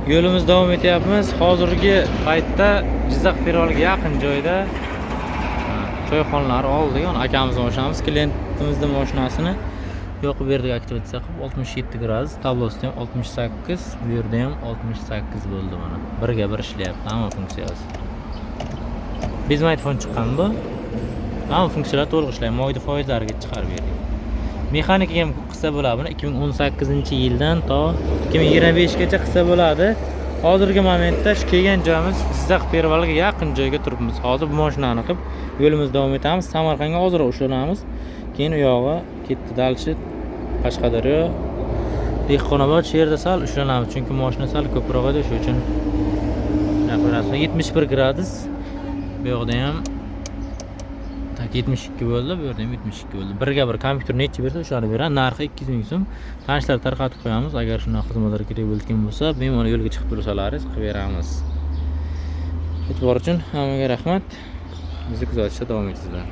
Yo'limiz davom etyapmiz. Hozirgi paytda Jizzax Pervonga yaqin joyda choyxonalar oldik. Akamizning mashinamiz, klientimizning mashinasini yoqib berdik, aktivatsiya qilib 67 gradus, tablosida ham 68, bu yerda ham 68 bo'ldi mana. Birga bir ishlayapti hamma funksiyasi. Bezmaytfon chiqqan bu. Hamma funksiyalar to'liq ishlaydi. Moyda foizlariga chiqarib berdik. Mexanikaga ham qilsa bo'ladi. Buni 2018-yildan to 2025gacha qilsa bo'ladi. Hozirgi momentda shu kelgan joyimiz Jizzax Pervonga yaqin joyga turibmiz. Hozir bu mashinani qilib yo'limiz davom etamiz. Samarqandga hozir ushlanamiz. Keyin u yog'i ketdi Dalshid, Qashqadaryo, Dehqonobod shu yerda sal ushlanamiz. Chunki mashina sal ko'proq edi, shu uchun 71 gradus. Bu yoqda ham 72 bo'ldi, bu yerda ham 72 bo'ldi. Birga bir kompyuter necha bersa o'shani beradi. Narxi 200 ming so'm. Tanishlar tarqatib qo'yamiz. Agar shunaqa xizmatlar kerak bo'lgan bo'lsa, bemalol yo'lga chiqib tursalaringiz qilib beramiz. E'tibor uchun hammaga rahmat. Bizni kuzatishda davom etingizlar.